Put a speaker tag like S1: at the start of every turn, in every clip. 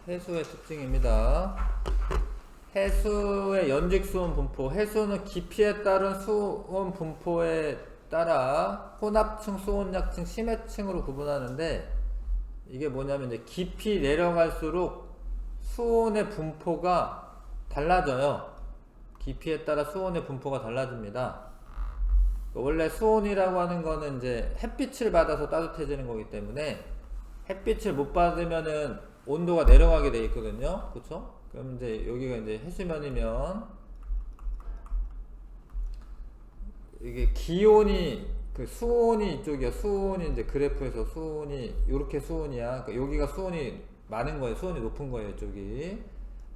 S1: 해수의 특징입니다. 해수의 연직 수온 분포. 해수는 깊이에 따른 수온 분포에 따라 혼합층, 수온약층, 심해층으로 구분하는데, 이게 뭐냐면 이제 깊이 내려갈수록 수온의 분포가 달라져요. 깊이에 따라 수온의 분포가 달라집니다. 원래 수온이라고 하는 거는 이제 햇빛을 받아서 따뜻해지는 거기 때문에, 햇빛을 못 받으면은 온도가 내려가게 돼 있거든요. 그쵸? 그럼 이제 여기가 이제 해수면이면, 이게 기온이, 그 수온이 이쪽이야. 수온이 이제 그래프에서 수온이, 요렇게 수온이야. 그러니까 여기가 수온이 많은 거예요. 수온이 높은 거예요. 이쪽이.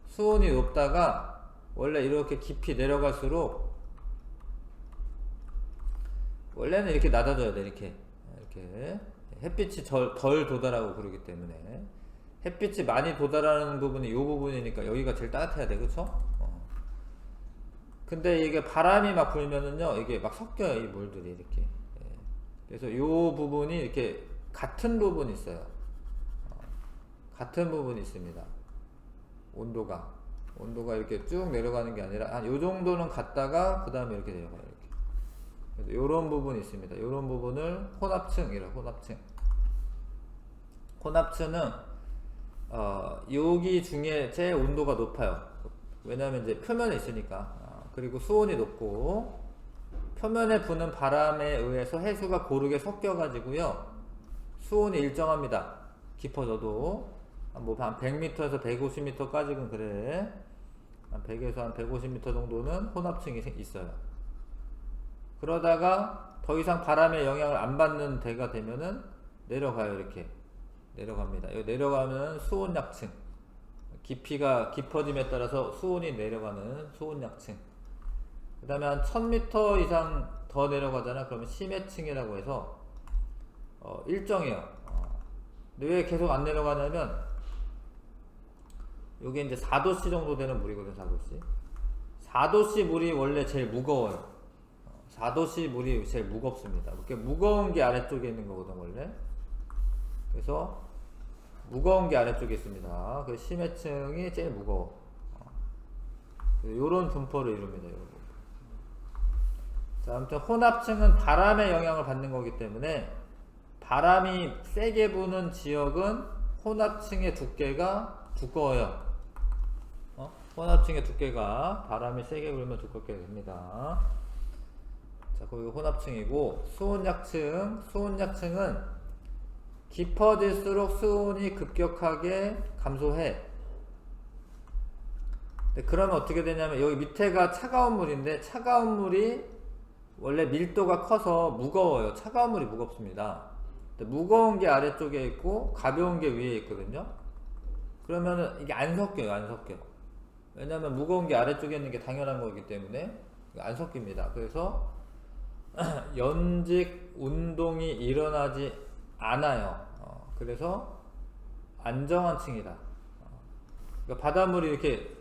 S1: 수온이 높다가, 원래 이렇게 깊이 내려갈수록, 원래는 이렇게 낮아져야 돼. 이렇게. 햇빛이 덜 도달하고 그러기 때문에. 햇빛이 많이 도달하는 부분이 이 부분이니까 여기가 제일 따뜻해야 돼. 그쵸? 근데 이게 바람이 막 불면은요, 이게 막 섞여요. 이 물들이 이렇게. 그래서 이 부분이 이렇게 같은 부분이 있어요. 같은 부분이 있습니다. 온도가 이렇게 쭉 내려가는 게 아니라 한 요 정도는 갔다가 그 다음에 이렇게 내려가요. 이렇게. 그래서 요런 부분이 있습니다. 요런 부분을 혼합층이라고. 혼합층은 여기 중에 제일 온도가 높아요. 왜냐면 이제 표면에 있으니까. 그리고 수온이 높고, 표면에 부는 바람에 의해서 해수가 고르게 섞여 가지고요, 수온이 일정합니다. 깊어져도 뭐 한 100m에서 150m까지는 그래. 한 100에서 한 150m 정도는 혼합층이 있어요. 그러다가 더 이상 바람의 영향을 안 받는 데가 되면은 내려가요. 이렇게 내려갑니다. 여기 내려가면 수온약층, 깊이가 깊어짐에 따라서 수온이 내려가는 수온약층. 그 다음에 한 1000m 이상 더 내려가잖아. 그러면 심해층이라고 해서 일정해요. 근데 왜 계속 안 내려가냐면, 요게 이제 4도씨 정도 되는 물이거든. 4도씨. 4도씨 물이 원래 제일 무거워요. 4도씨 물이 제일 무겁습니다. 이렇게 무거운 게 아래쪽에 있는 거거든, 원래. 그래서 무거운 게 아래쪽에 있습니다. 그 심해층이 제일 무거워. 요런 분포를 이룹니다. 요런 분포. 자, 아무튼 혼합층은 바람의 영향을 받는 거기 때문에, 바람이 세게 부는 지역은 혼합층의 두께가 두꺼워요. 혼합층의 두께가 바람이 세게 불면 두껍게 됩니다. 자, 거기가 혼합층이고, 수온약층은 깊어질수록 수온이 급격하게 감소해. 그러면 어떻게 되냐면, 여기 밑에가 차가운 물인데, 차가운 물이 원래 밀도가 커서 무거워요. 차가운 물이 무겁습니다. 무거운 게 아래쪽에 있고 가벼운 게 위에 있거든요. 그러면은 이게 안 섞여요. 왜냐면 무거운 게 아래쪽에 있는 게 당연한 거기 때문에 안 섞입니다. 그래서 연직 운동이 일어나지 않아요. 그래서 안정한 층이다. 그러니까 바닷물이 이렇게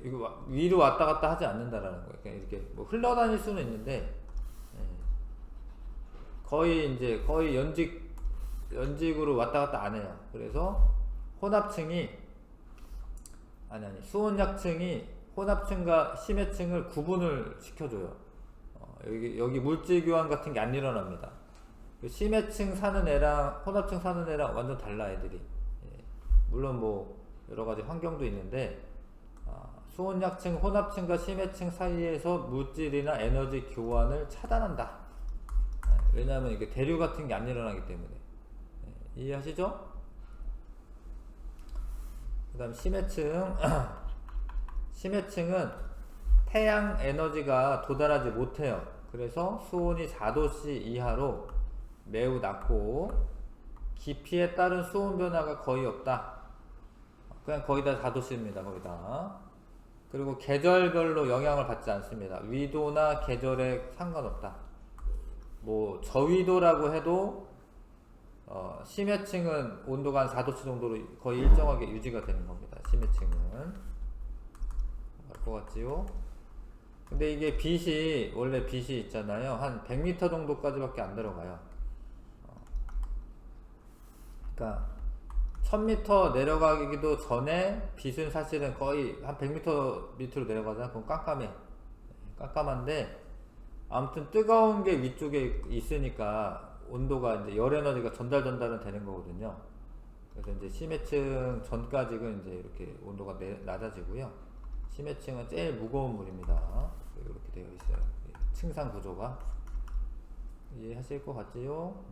S1: 위로 왔다 갔다 하지 않는다라는 거예요. 그러니까 이렇게 뭐 흘러다닐 수는 있는데, 거의 연직으로 왔다 갔다 안 해요. 그래서 수온약층이 혼합층과 심해층을 구분을 시켜줘요. 여기 물질 교환 같은 게 안 일어납니다. 심해층 사는 애랑 혼합층 사는 애랑 완전 달라, 애들이. 물론 뭐 여러 가지 환경도 있는데, 수온약층, 혼합층과 심해층 사이에서 물질이나 에너지 교환을 차단한다. 왜냐하면 이게 대류 같은 게 안 일어나기 때문에. 이해하시죠? 그 다음 심해층은 태양 에너지가 도달하지 못해요. 그래서 수온이 4도씨 이하로 매우 낮고, 깊이에 따른 수온 변화가 거의 없다. 그냥 거의 다 4도씨입니다. 거의 다. 그리고 계절별로 영향을 받지 않습니다. 위도나 계절에 상관없다. 뭐 저위도라고 해도 심해층은 온도가 한 4도씨 정도로 거의 일정하게 유지가 되는 겁니다. 심해층은. 알 것 같지요? 근데 이게 원래 빛이 있잖아요. 한 100m 정도까지밖에 안 들어가요. 그러니까 1000m 내려가기도 전에 빛은 사실은 거의 한 100m 밑으로 내려가잖아. 그럼 깜깜한데 아무튼 뜨거운 게 위쪽에 있으니까 온도가 이제 열 에너지가 전달은 되는 거거든요. 그래서 이제 심해층 전까지는 이제 이렇게 온도가 낮아지고요. 심해층은 제일 무거운 물입니다. 이렇게 되어 있어요. 층상 구조가 이해하실 것 같지요?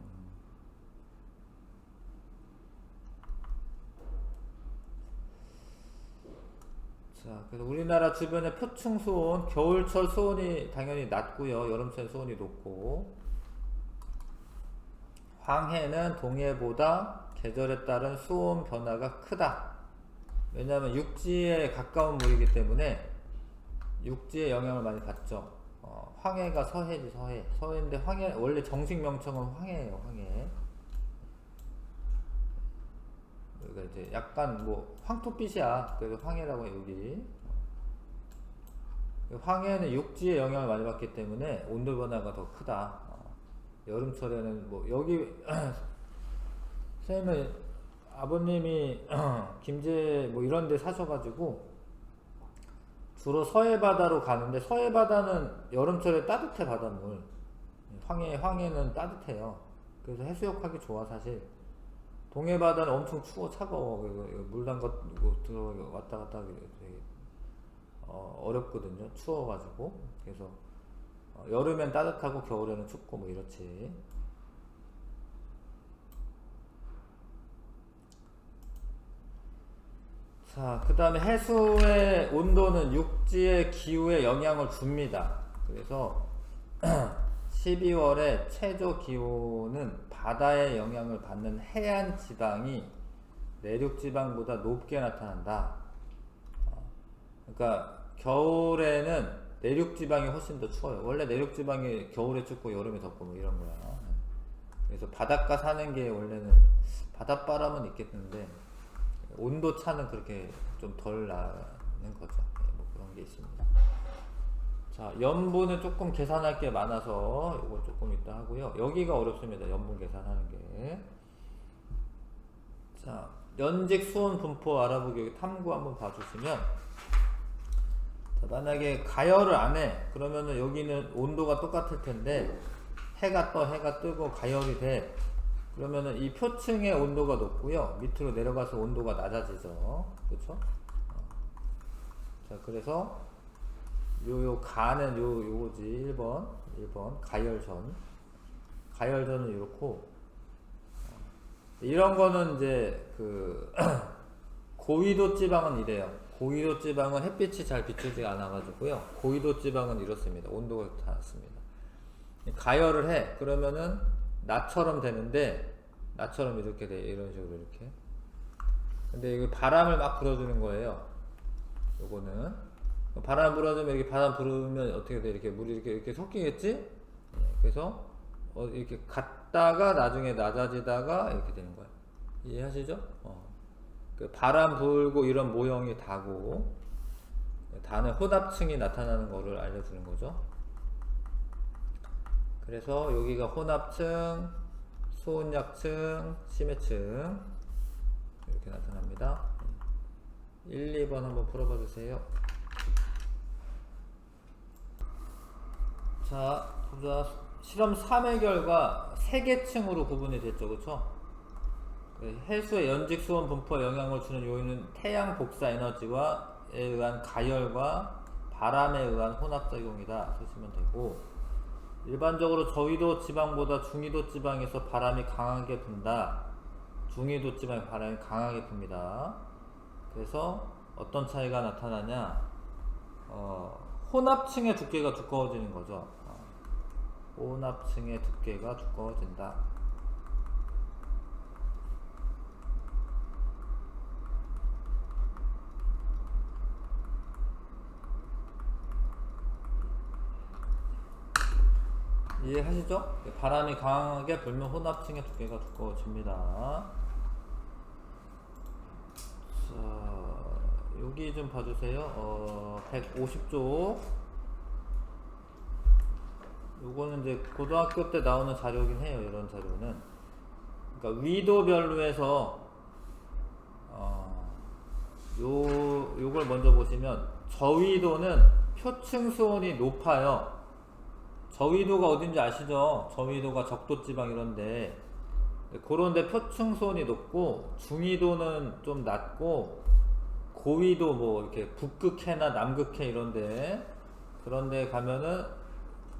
S1: 자, 그래서 우리나라 주변의 표층 수온, 겨울철 수온이 당연히 낮고요. 여름철 수온이 높고, 황해는 동해보다 계절에 따른 수온 변화가 크다. 왜냐하면 육지에 가까운 물이기 때문에 육지의 영향을 많이 받죠. 황해가 서해지, 서해. 서해인데 황해, 원래 정식 명칭은 황해예요, 황해. 여기가 이제 약간 뭐 황토빛이야. 그래서 황해라고 여기. 황해는 육지의 영향을 많이 받기 때문에 온도 변화가 더 크다. 여름철에는 뭐 여기 선생님은 아버님이 김제 뭐 이런 데 사셔가지고 주로 서해바다로 가는데 서해바다는 여름철에 따뜻해 바닷물. 황해는 따뜻해요. 그래서 해수욕하기 좋아 사실. 동해바다는 엄청 추워 차가워. 물 담가고 들어 왔다 갔다 하기 되게 어렵거든요. 추워가지고. 그래서 여름엔 따뜻하고 겨울에는 춥고 뭐 이렇지. 자, 그 다음에 해수의 온도는 육지의 기후에 영향을 줍니다. 그래서 12월에 최저 기온은 바다의 영향을 받는 해안 지방이 내륙 지방보다 높게 나타난다. 그러니까 겨울에는 내륙 지방이 훨씬 더 추워요. 원래 내륙 지방이 겨울에 춥고 여름에 덥고 뭐 이런 거야. 그래서 바닷가 사는 게 원래는 바닷바람은 있겠는데 온도 차는 그렇게 좀 덜 나는 거죠. 뭐 그런 게 있습니다. 자, 염분은 조금 계산할 게 많아서 이거 조금 이따 하고요. 여기가 어렵습니다. 염분 계산하는 게. 자, 연직 수온 분포 알아보기 여기 탐구 한번 봐주시면, 자, 만약에 가열을 안 해. 그러면은 여기는 온도가 똑같을 텐데 해가 뜨고 가열이 돼. 그러면은 이 표층의 온도가 높고요. 밑으로 내려가서 온도가 낮아지죠. 그렇죠? 자, 그래서 요 가는 요거지. 1번 가열전은 이렇고, 이런 거는 이제 그 고위도 지방은 이래요. 고위도 지방은 햇빛이 잘 비추지 않아 가지고요. 고위도 지방은 이렇습니다. 온도가 낮습니다. 가열을 해. 그러면은 나처럼 되는데, 나처럼 이렇게 돼. 이런 식으로 이렇게. 근데 이거 바람을 막 불어주는 거예요. 요거는. 바람 불어주면 이렇게 바람 불으면 어떻게 돼? 이렇게 물이 이렇게 섞이겠지? 그래서 이렇게 갔다가 나중에 낮아지다가 이렇게 되는 거야. 이해하시죠? 그 바람 불고 이런 모형이 다고, 다는 혼합층이 나타나는 거를 알려주는 거죠. 그래서 여기가 혼합층, 수온약층, 심해층 이렇게 나타납니다. 1, 2번 한번 풀어봐 주세요. 자, 보자. 실험 3회 결과 3개 층으로 구분이 됐죠. 그쵸? 해수의 연직 수온 분포에 영향을 주는 요인은 태양 복사 에너지에 의한 가열과 바람에 의한 혼합작용이다 쓰시면 되고, 일반적으로 저위도 지방보다 중위도 지방에서 바람이 강하게 분다. 중위도 지방에 바람이 강하게 붑니다. 그래서 어떤 차이가 나타나냐? 혼합층의 두께가 두꺼워지는 거죠. 혼합층의 두께가 두꺼워진다. 이해하시죠? 바람이 강하게 불면 혼합층의 두께가 두꺼워집니다. 자, 여기 좀 봐주세요. 150쪽. 요거는 이제 고등학교 때 나오는 자료긴 해요. 이런 자료는. 그러니까 위도별로 해서 요걸 먼저 보시면 저위도는 표층 수온이 높아요. 저위도가 어딘지 아시죠? 저위도가 적도지방 이런데 그런데 표층 수온이 높고 중위도는 좀 낮고 고위도 뭐 이렇게 북극해나 남극해 이런데 그런데 가면은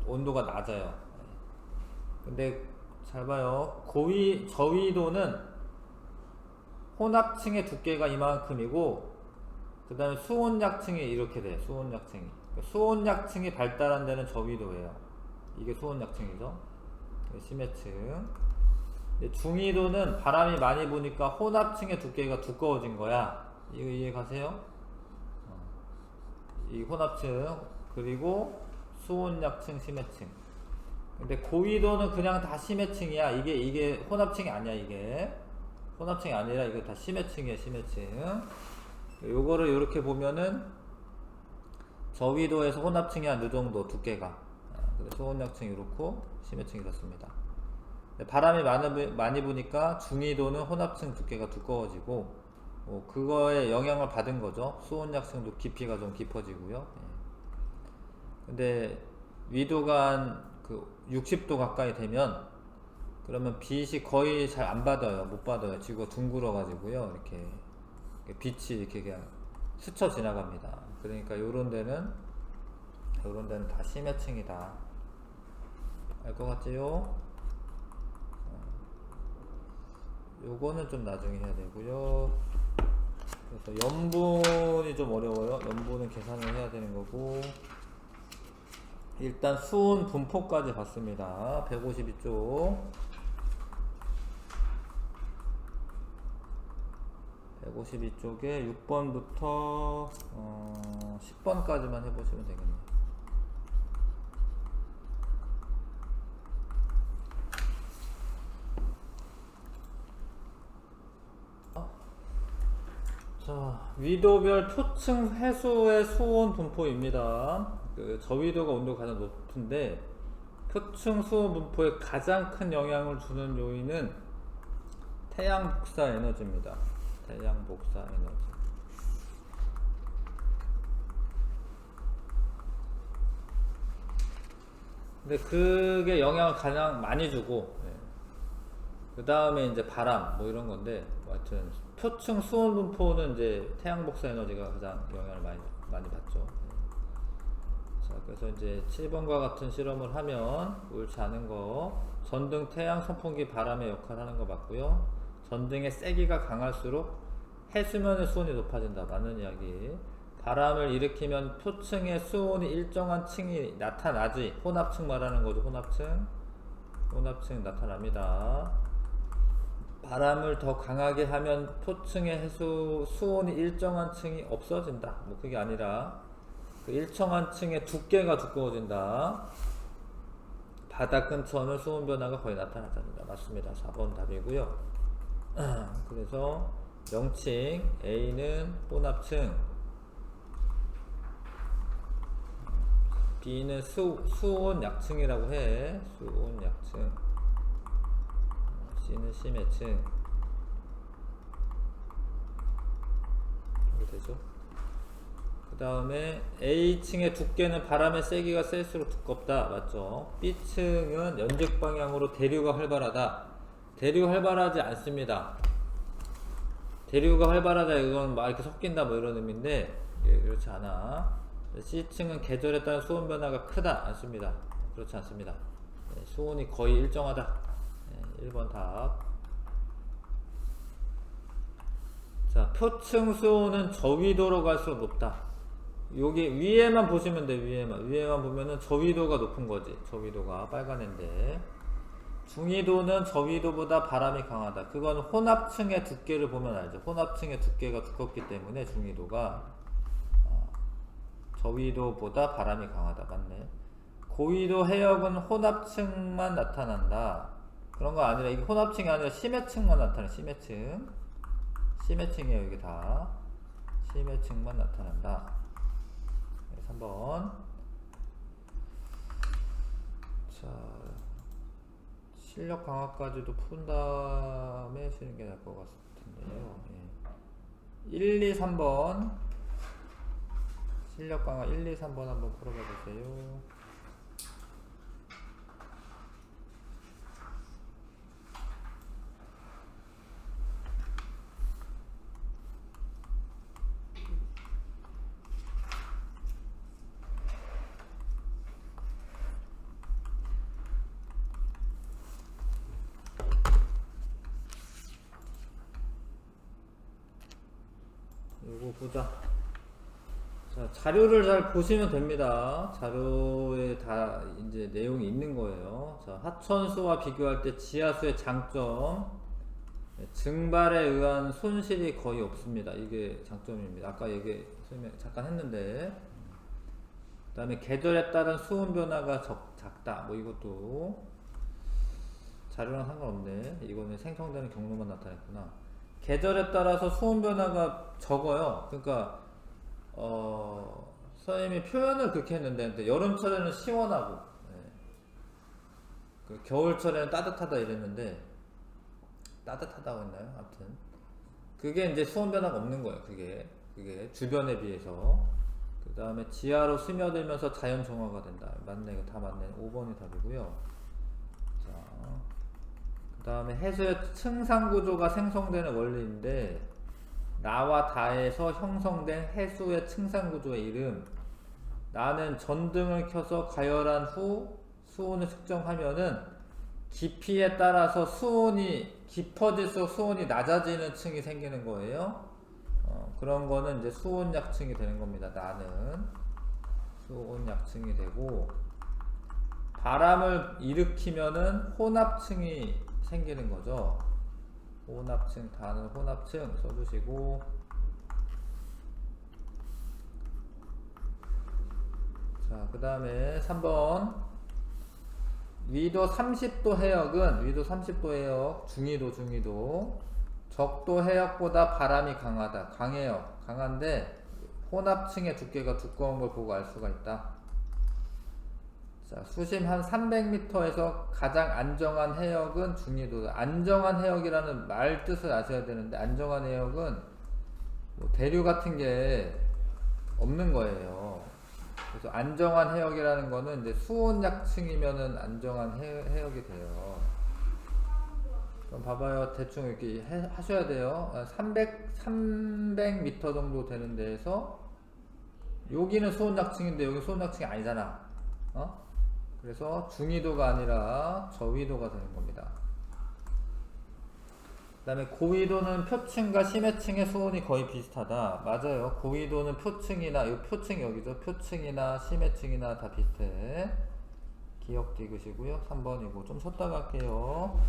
S1: 온도가 낮아요. 근데 잘 봐요. 저위도는 혼합층의 두께가 이만큼이고 그 다음에 수온약층이 이렇게 돼. 수온약층이 발달한 데는 저위도예요. 이게 수온약층이죠. 심해층. 중위도는 바람이 많이 부니까 혼합층의 두께가 두꺼워진 거야. 이거 이해 가세요? 이 혼합층 그리고 수온약층 심해층. 근데 고위도는 그냥 다 심해층이야. 이게 혼합층이 아니야. 이게 혼합층이 아니라 이거 다 심해층이에요. 심해층. 요거를 이렇게 보면은 저위도에서 혼합층이 한 요 정도 두께가. 수온약층이 이렇고 심해층이 이렇습니다. 바람이 많이 부니까 중위도는 혼합층 두께가 두꺼워지고 그거에 영향을 받은 거죠. 수온약층도 깊이가 좀 깊어지고요. 근데 위도가 한 그 60도 가까이 되면 그러면 빛이 거의 잘 안 받아요. 못 받아요. 지구가 둥글어 가지고요. 이렇게 빛이 이렇게 그냥 스쳐 지나갑니다. 그러니까 요런 데는 다 심해층이다. 알 것 같지요? 요거는 좀 나중에 해야 되고요. 그래서 염분이 좀 어려워요. 염분은 계산을 해야 되는 거고. 일단 수온 분포까지 봤습니다. 152쪽 152쪽에 6번부터 10번까지만 해보시면 되겠네요. 자, 위도별 표층 해수의 수온 분포입니다. 저위도가 온도가 가장 높은데 표층 수온 분포에 가장 큰 영향을 주는 요인은 태양 복사 에너지입니다. 태양 복사 에너지. 근데 그게 영향을 가장 많이 주고 그 다음에 이제 바람 뭐 이런 건데 하여튼 표층 수온 분포는 이제 태양 복사 에너지가 가장 영향을 많이 받죠. 자, 그래서 이제 7번과 같은 실험을 하면 옳지 않은 거 전등 태양 선풍기 바람의 역할을 하는 거 맞고요. 전등의 세기가 강할수록 해수면의 수온이 높아진다. 맞는 이야기. 바람을 일으키면 표층의 수온이 일정한 층이 나타나지. 혼합층 말하는 거죠. 혼합층 나타납니다. 바람을 더 강하게 하면 표층의 해수 수온이 일정한 층이 없어진다. 뭐 그게 아니라 그 일정한 층의 두께가 두꺼워진다. 바닥 근처는 수온 변화가 거의 나타나지 않는다. 맞습니다. 4번 답이고요. 그래서 명칭 A는 혼합층, B는 수온 약층이라고 해. 수온 약층. C는 심해층. 이렇게 되죠. 그 다음에 A층의 두께는 바람의 세기가 셀수록 두껍다. 맞죠? B층은 연직 방향으로 대류가 활발하다. 대류 활발하지 않습니다. 대류가 활발하다 이건 막 이렇게 섞인다 뭐 이런 의미인데 그렇지 않아. C층은 계절에 따른 수온 변화가 크다. 않습니다. 그렇지 않습니다. 수온이 거의 일정하다. 1번 답. 자, 표층 수온은 저위도로 갈수록 높다. 여기 위에만 보시면 돼. 위에만 보면은 저위도가 높은 거지. 저위도가 빨간 앤데 중위도는 저위도보다 바람이 강하다. 그건 혼합층의 두께를 보면 알죠. 혼합층의 두께가 두껍기 때문에 중위도가 저위도보다 바람이 강하다. 맞네. 고위도 해역은 혼합층만 나타난다. 그런 거 아니라 이게 혼합층이 아니라 심해층만 나타나. 심해층이에요. 이게 다 심해층만 나타난다. 3번. 자, 실력 강화까지도 푼 다음에 쓰는 게 나을 것 같은데요. 1, 2, 3번 실력 강화 1, 2, 3번 한번 풀어봐 주세요. 요거 보자. 자, 자료를 잘 보시면 됩니다. 자료에 다 이제 내용이 있는 거예요. 자, 하천수와 비교할 때 지하수의 장점. 증발에 의한 손실이 거의 없습니다. 이게 장점입니다. 아까 설명 잠깐 했는데. 그 다음에 계절에 따른 수온 변화가 작다. 뭐 이것도 자료랑 상관없네. 이거는 생성되는 경로만 나타냈구나. 계절에 따라서 수온 변화가 적어요. 그러니까 선생님이 표현을 그렇게 했는데, 근데 여름철에는 시원하고, 그 겨울철에는 따뜻하다 이랬는데, 따뜻하다고 했나요? 아무튼 그게 이제 수온 변화가 없는 거예요. 그게 주변에 비해서. 그 다음에 지하로 스며들면서 자연 정화가 된다. 맞네, 이거 다 맞네. 5번이 답이고요. 자, 그 다음에 해수의 층상 구조가 생성되는 원리인데, 나와 다에서 형성된 해수의 층상 구조의 이름. 나는 전등을 켜서 가열한 후 수온을 측정하면은 깊이에 따라서 수온이 깊어질수록 수온이 낮아지는 층이 생기는 거예요. 그런 거는 이제 수온약층이 되는 겁니다. 나는 수온약층이 되고, 바람을 일으키면은 혼합층이 생기는 거죠. 혼합층, 다는 혼합층 써주시고, 자, 그 다음에 3번 위도 30도 해역은, 위도 30도 해역 중위도 적도 해역보다 바람이 강해요. 강한데 혼합층의 두께가 두꺼운 걸 보고 알 수가 있다. 자, 수심 한 300m에서 가장 안정한 해역은 중위도다. 안정한 해역이라는 말 뜻을 아셔야 되는데, 안정한 해역은 뭐 대류 같은 게 없는 거예요. 그래서 안정한 해역이라는 거는 이제 수온약층이면은 안정한 해역이 돼요. 그럼 봐봐요. 대충 이렇게 하셔야 돼요. 300m 정도 되는 데에서, 여기는 수온약층인데 여기 수온약층이 아니잖아. 그래서 중위도가 아니라 저위도가 되는 겁니다. 그 다음에 고위도는 표층과 심해층의 수온이 거의 비슷하다. 맞아요. 고위도는 표층이나, 이 표층 여기죠. 표층이나 심해층이나 다 비슷해. 기억 읽으시고요. 3번이고 좀 쉬었다가 할게요.